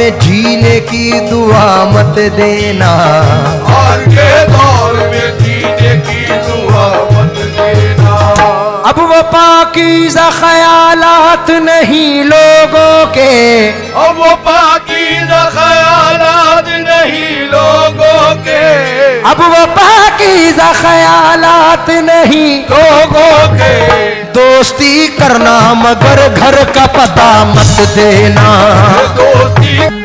में जीने की दुआ मत देना, आज के दौर में जीने की दुआ मत देना। अब वो पाकीज़ा ख़यालात नहीं लोगों के, अब वो पाकीज़ा ख़यालात नहीं लोगों के, अब वो पाकीज़ा ख़यालात नहीं लोगों के। दोस्ती करना मगर घर का पता मत देना। दोस्ती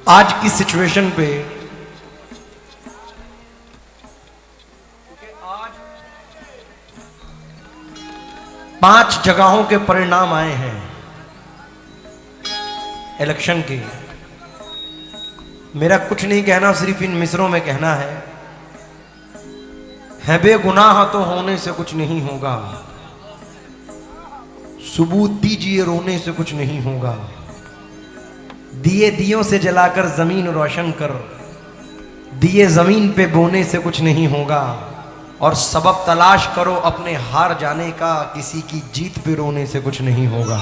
आज की सिचुएशन पे आज 5 जगहों के परिणाम आए हैं इलेक्शन के। मेरा कुछ नहीं कहना, सिर्फ इन मिसरों में कहना है बेगुनाह तो होने से कुछ नहीं होगा, सबूत दीजिए रोने से कुछ नहीं होगा, दिए दियों से जलाकर जमीन रोशन कर, दिए जमीन पे बोने से कुछ नहीं होगा, और सबब तलाश करो अपने हार जाने का, किसी की जीत पे रोने से कुछ नहीं होगा।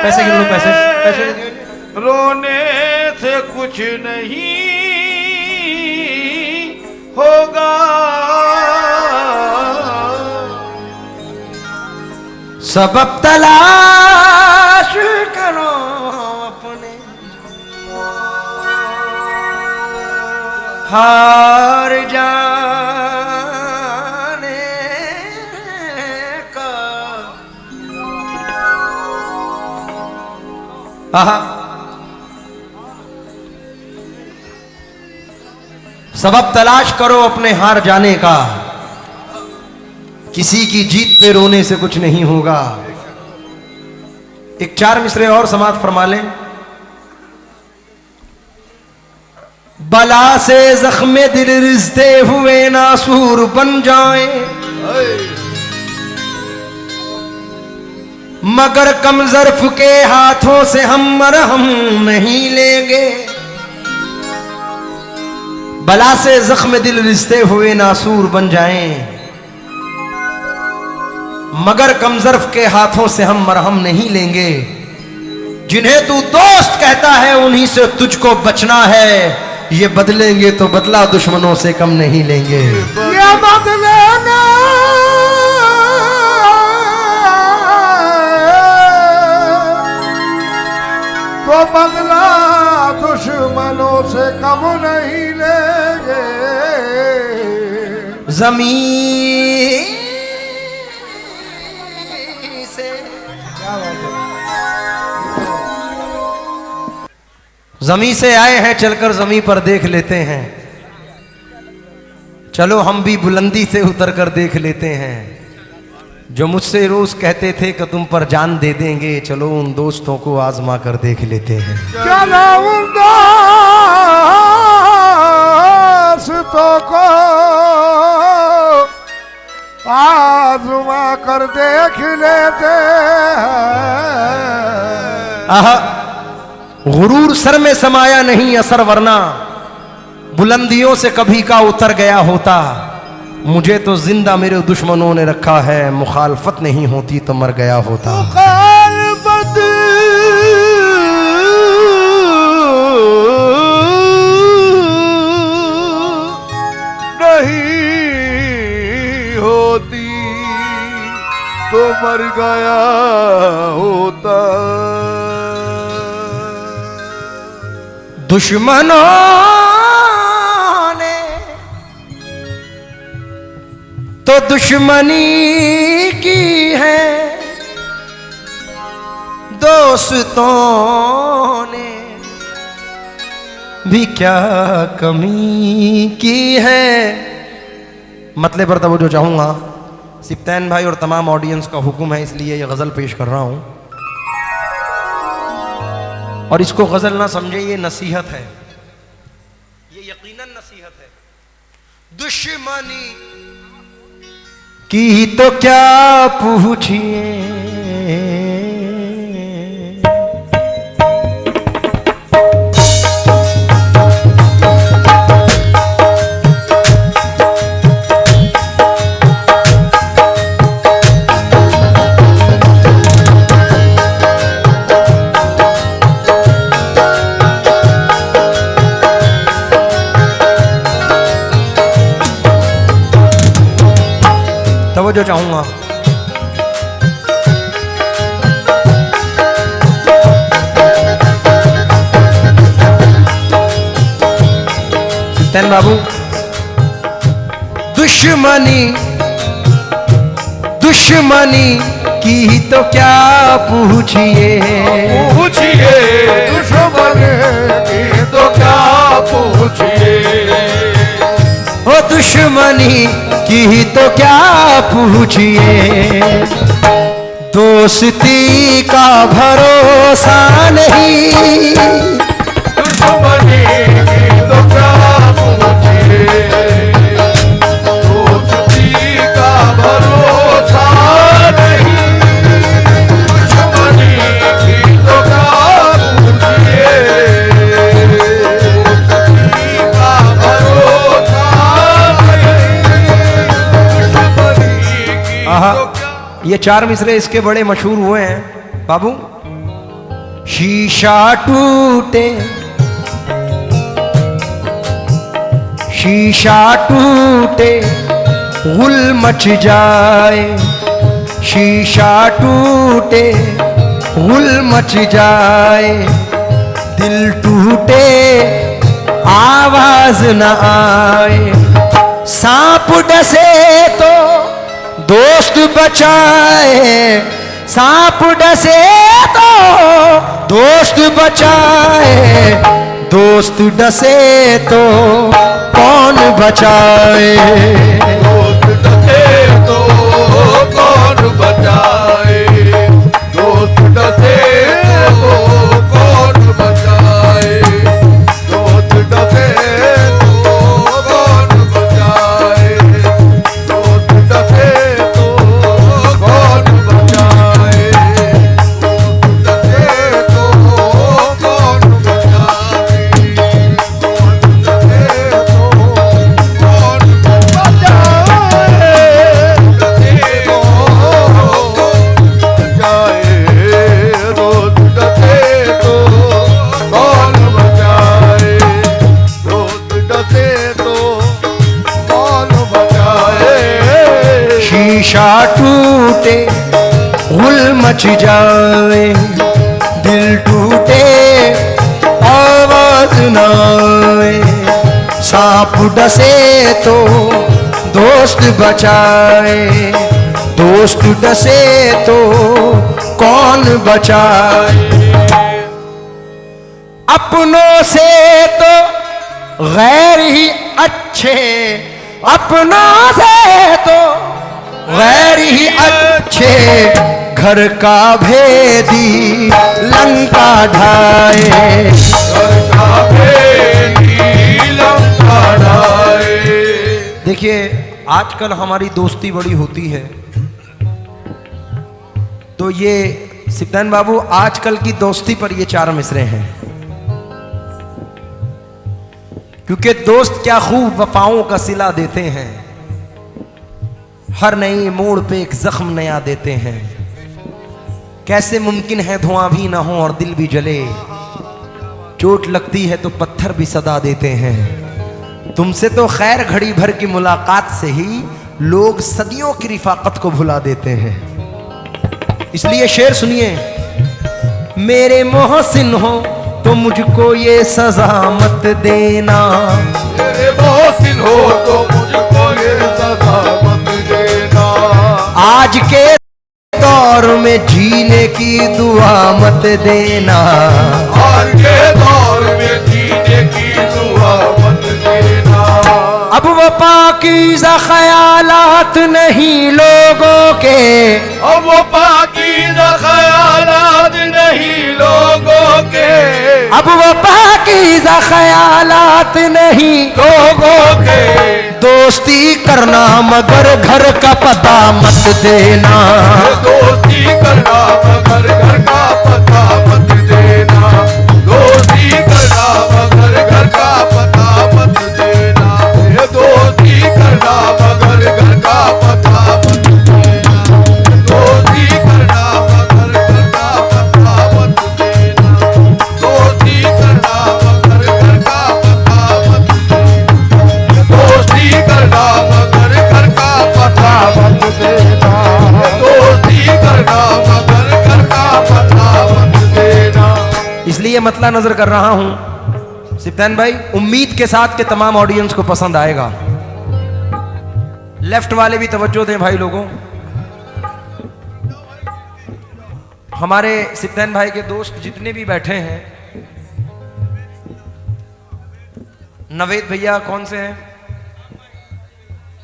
पैसे गिन लो, पैसे रोने से कुछ नहीं होगा, सबब तलाश करो अपने हार जाने का। सबब तलाश करो अपने हार जाने का, किसी की जीत पे रोने से कुछ नहीं होगा। एक 4 मिसरे और समाप्त फरमा लें। बला से जख्मे दिल रिश्ते हुए नासूर बन जाएं, मगर कम ज़र्फ के हाथों से हम मरहम नहीं लेंगे। बला से जख्म दिल रिश्ते हुए नासूर बन जाएं, मगर कमजर्फ के हाथों से हम मरहम नहीं लेंगे। जिन्हें तू दोस्त कहता है उन्हीं से तुझको बचना है, ये बदलेंगे तो बदला दुश्मनों से कम नहीं लेंगे। ये बदलेंगे तो बदला दुश्मनों से कम नहीं लेंगे। जमीन जमी से आए हैं, चलकर जमी पर देख लेते हैं। चलो हम भी बुलंदी से उतर कर देख लेते हैं। जो मुझसे रोज कहते थे कि तुम पर जान दे देंगे, चलो उन दोस्तों को आजमा कर देख लेते हैं। चलो उन दोस्तों को आजमा कर देख लेते हैं। आहा, गुरूर सर में समाया नहीं असर, वरना बुलंदियों से कभी का उतर गया होता। मुझे तो जिंदा मेरे दुश्मनों ने रखा है, मुखालफत नहीं होती तो मर गया होता। मुखालफत नहीं होती तो मर गया होता। दुश्मनों ने तो दुश्मनी की है, दोस्तों ने भी क्या कमी की है। मतलब पर तवज्जो चाहूंगा, सिप्तैन भाई और तमाम ऑडियंस का हुक्म है, इसलिए ये गजल पेश कर रहा हूं। और इसको गजल ना समझे, ये नसीहत है, ये यकीनन नसीहत है। दुश्मनी की तो क्या पूछिए, तवज्जो चाहूंगा। सिप्तैन बाबू, दुश्मनी दुश्मनी की तो क्या पूछिए, पूछिए दुश्मन की तो क्या पूछिए। ओ दुश्मनी की तो क्या पूछिए, दोस्ती का भरोसा नहीं। दुश्मनी की तो क्या पूछिए, दोस्ती का भरोसा नहीं। दुश्मनी की तो क्या पूछिए, दोस्ती का भरोसा नहीं। आहा, ये 4 मिसरे इसके बड़े मशहूर हुए हैं बाबू। शीशा टूटे, शीशा टूटे गुल मच जाए, शीशा टूटे गुल मच जाए, दिल टूटे आवाज न आए। सांप डसे तो दोस्त बचाए, सांप डसे तो दोस्त बचाए, दोस्त डसे तो कौन बचाए। दोस्त डसे तो कौन बचाए, दोस्त डसे तो कौन बचाए, दोस्त डसे तो कौन बचाए, दोस्त डसे तो कौन बचाए, दोस्त डसे तो कौन बचाए, दोस्त डसे तो कौन बचाए, दोस्त डसे तो कौन बचाए। शीशा टूटे गुल मच जाए, दिल टूटे आवाज न आए। सांप डसे तो दोस्त बचाए, दोस्त डसे तो कौन बचाए। अपनों से तो गैर ही अच्छे, अपनों से तो गैर ही अच्छे, घर का भेदी लंका ढाए। घर का भेदी लंका ढाए। देखिए आजकल हमारी दोस्ती बड़ी होती है, तो ये सिप्तान बाबू आजकल की दोस्ती पर ये 4 मिसरे हैं, क्योंकि दोस्त क्या खूब वफाओं का सिला देते हैं, हर नई मोड़ पे एक जख्म नया देते हैं। कैसे मुमकिन है धुआं भी ना हो और दिल भी जले, चोट लगती है तो पत्थर भी सदा देते हैं। तुमसे तो खैर घड़ी भर की मुलाकात से ही लोग सदियों की रिफाकत को भुला देते हैं। इसलिए शेर सुनिए, मेरे मोहसिन हो तो मुझको ये सजा मत देना, मेरे मोहसिन हो तो मुझको ये सजा मत देना। आज के दौर में जीने की दुआ मत देना, आज के दौर में जीने की दुआ मत देना। अब वो पाकीज़ा ख़यालात नहीं लोगों के, अब वो पाकीज़ा ख़यालात नहीं लोगों के, अब वो पाकीज़ा ख़यालात नहीं लोगों के। दोस्ती करना मगर घर का पता मत देना, दोस्ती करना मगर घर का पता मत देना। दोस्ती करना मगर घर का पता मत देना। दोस्ती करना मगर घर का पता मत देना। दोस्ती करना मगर घर का पता मत देना। दोस्ती करना मगर घर का पता मत देना। दोस्ती करना मगर घर का पता मत देना। दोस्ती करना मगर घर का पता मत देना। इसलिए मतला नजर कर रहा हूं सिप्तान भाई, उम्मीद के साथ के तमाम ऑडियंस को पसंद आएगा। लेफ्ट वाले भी तवज्जो दें भाई लोगों। हमारे सिप्तान भाई के दोस्त जितने भी बैठे हैं, नवेद भैया कौन से हैं,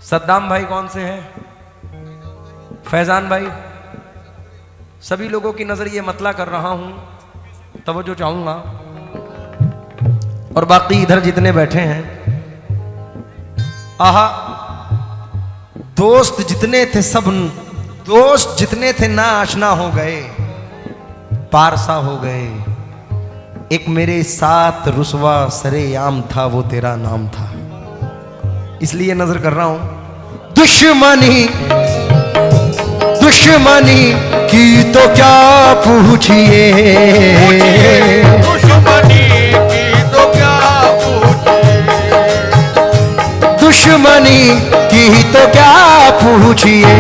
सद्दाम भाई कौन से हैं, फैजान भाई, सभी लोगों की नजर ये मतला कर रहा हूं, तवज्जो चाहूंगा। और बाकी इधर जितने बैठे हैं, आहा, दोस्त जितने थे सब, दोस्त जितने थे ना आशना हो गए, पारसा हो गए। एक मेरे साथ रुसवा सरेआम था, वो तेरा नाम था। इसलिए नजर कर रहा हूं। दुश्मनी दुश्मनी की तो क्या पूछिए, दुश्मनी की तो क्या पूछिए। दुश्मनी की तो क्या पूछिए,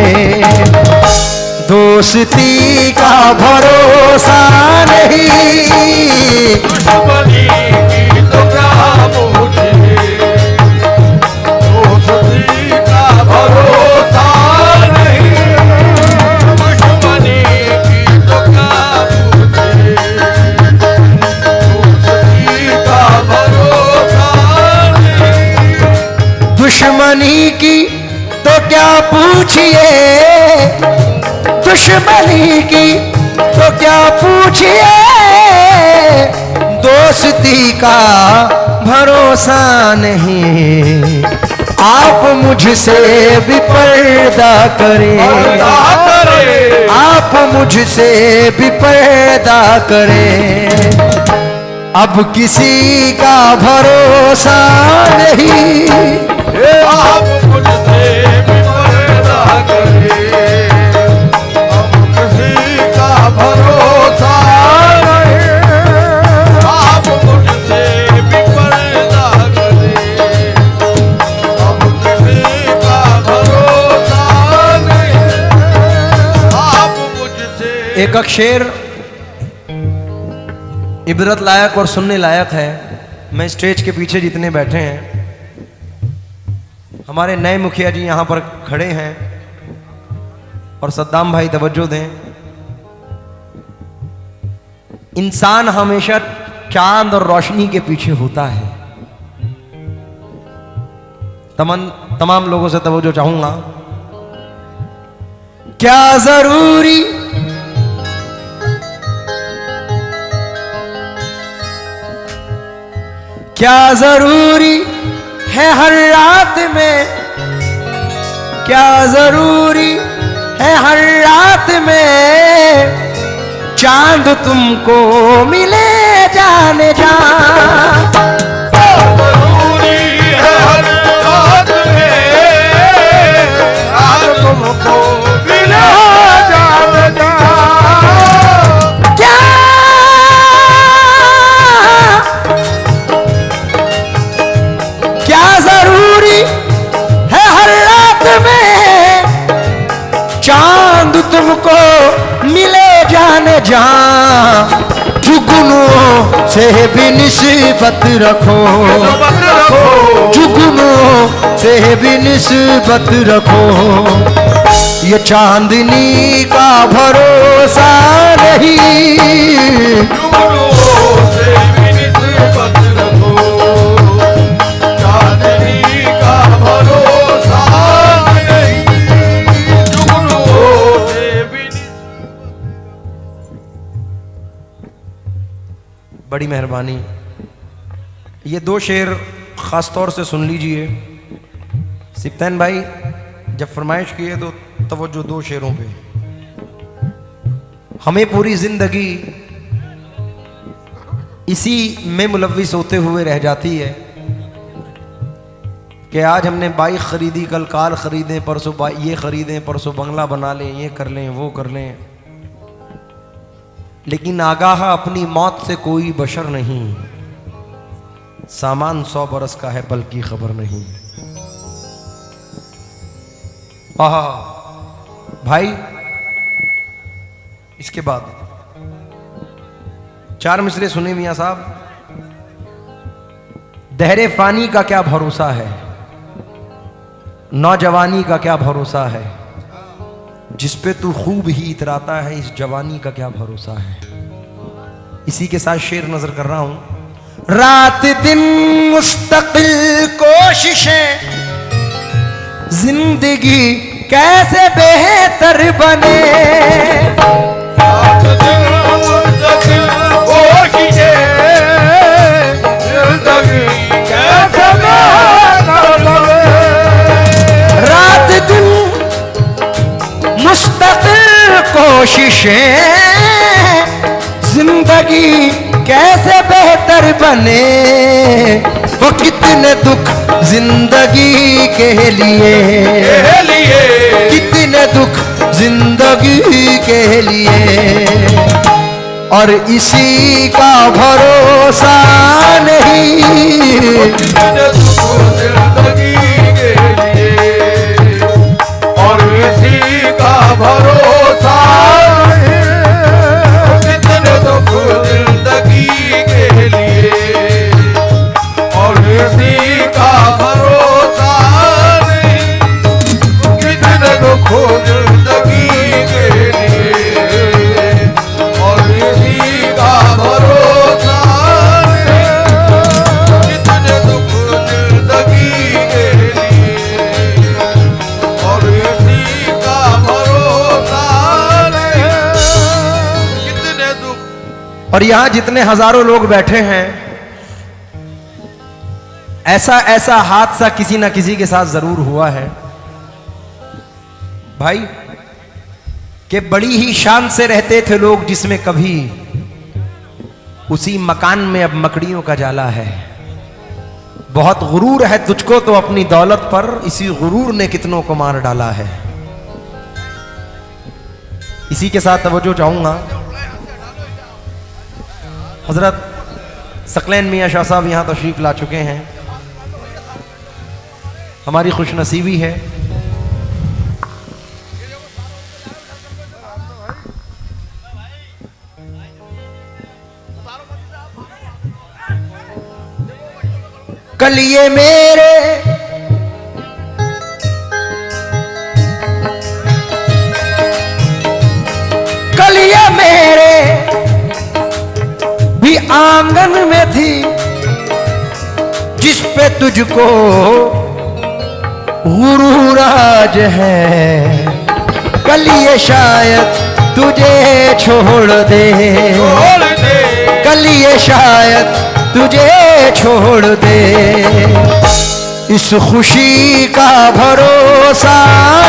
दोस्ती का भरोसा नहीं। दुश्मनी की तो क्या पूछिए, दोस्ती का भरोसा नहीं। दुश्मनी की तो क्या पूछिए, दोस्ती का भरोसा नहीं। दुश्मनी की तो क्या पूछिए, दुश्मनी की तो क्या पूछिए, दोस्ती का भरोसा नहीं। आप मुझसे भी पर्दा करें, आप मुझसे भी पर्दा करें, अब किसी का भरोसा नहीं। आप मुझसे भी पर्दा करें, अब किसी का भरोसा नहीं। आप मुझसे भी पर्दा करें, अब किसी का भरोसा नहीं। आप मुझसे एक शेर इबरत लायक और सुनने लायक है। मैं स्टेज के पीछे जितने बैठे हैं, हमारे नए मुखिया जी यहां पर खड़े हैं, और सद्दाम भाई तवज्जो दें। इंसान हमेशा चांद और रोशनी के पीछे होता है। तमाम लोगों से तवज्जो चाहूंगा। क्या जरूरी क्या जरूरी है हर रात में, क्या जरूरी है हर रात में, चांद तुमको मिले जाने जा। जरूरी है हर रात में, चांद तुमको मिले जाने जा। क्या जरूरी है हर रात में, चांद तुमको मिले जाने जा। जुगनों से भी निस्बत रखो, जुगनों से भी निस्बत रखो, ये चांदनी का भरोसा नहीं। जुगनों से भी निस्बत रखो, चांदनी का भरोसा नहीं। जुगनों से भी बड़ी मेहरबानी। ये दो शेर ख़ास तौर से सुन लीजिए। सिप्तैन भाई जब फरमाइश किए तो तवज्जो दो शेरों पे। हमें पूरी जिंदगी इसी में मुलव्विस होते हुए रह जाती है कि आज हमने बाइक खरीदी, कल कार खरीदें, परसों ये खरीदें, परसों बंगला बना लें, ये कर लें, वो कर लें। लेकिन आगाह अपनी मौत से कोई बशर नहीं, सामान 100 बरस का है बल्कि खबर नहीं। आहा भाई, इसके बाद 4 मिसरे सुने मियां साहब। दहरे फानी का क्या भरोसा है, नौजवानी का क्या भरोसा है, जिस पे तू खूब ही इतराता है इस जवानी का क्या भरोसा है। इसी के साथ शेर नजर कर रहा हूं। रात दिन मुस्तकिल कोशिशें, जिंदगी कैसे बेहतर बने। रात दिन मुस्तकिल कोशिशें, जिंदगी कैसे बेहतर बने। रात दिन मुस्तकिल कोशिशें, जिंदगी कैसे बेहतर बने। वो कितने दुख जिंदगी के लिए, कितने दुख जिंदगी के लिए, और इसी का भरोसा नहीं। कितने दुख जिंदगी के लिए, और इसी का भरोसा नहीं। कितने दुख जिंदगी के लिए, और इसी का भरोसा नहीं। कितने दुख जिंदगी के लिए, और इसी का भरोसा नहीं। कितने दुख जिंदगी के लिए, और इसी का भरोसा नहीं। कितने दुख। और यहां जितने हजारों लोग बैठे हैं, ऐसा ऐसा हादसा किसी ना किसी के साथ जरूर हुआ है भाई, कि बड़ी ही शान से रहते थे लोग, जिसमें कभी उसी मकान में अब मकड़ियों का जाला है। बहुत गुरूर है तुझको तो अपनी दौलत पर, इसी गुरूर ने कितनों को मार डाला है। इसी के साथ तवज्जो चाहूंगा। हजरत सकलैन मियां शाह साहब यहां तशरीफ ला चुके हैं। हमारी खुशनसीबी है कल ये मेरे भी आंगन में थी, जिस पे तुझको गुरूर आज है, कल ये शायद तुझे छोड़ दे, छोड़ दे, कल ये शायद तुझे छोड़ दे। इस खुशी का भरोसा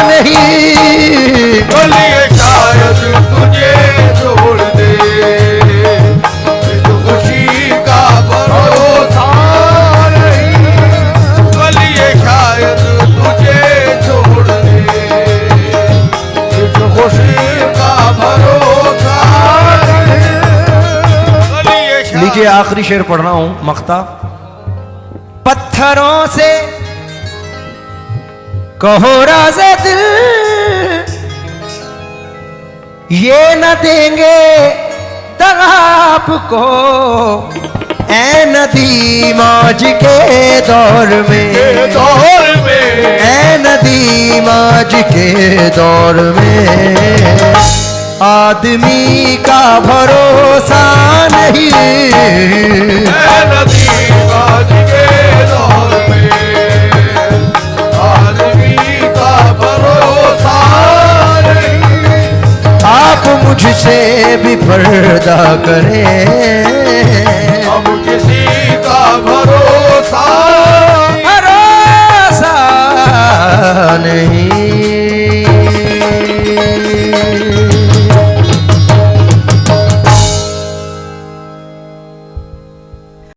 नहीं, कल ये शायद तुझे छोड़ दे, इस खुशी का भरोसा नहीं, कल ये शायद तुझे छोड़ दे, इस खुशी का भरोसा नहीं, कल ये शायद। लीजिए आखिरी शेर पढ़ रहा हूं मख्ता। पत्थरों से कहो राज़े दिल, ये न देंगे दगा आपको, ऐ नदी मौज के दौर में, दौर में, ऐ नदी मौज के दौर में आदमी का भरोसा नहीं, ऐ नदी मौज के दौर में आदमी का भरोसा नहीं। आप मुझसे भी पर्दा करें,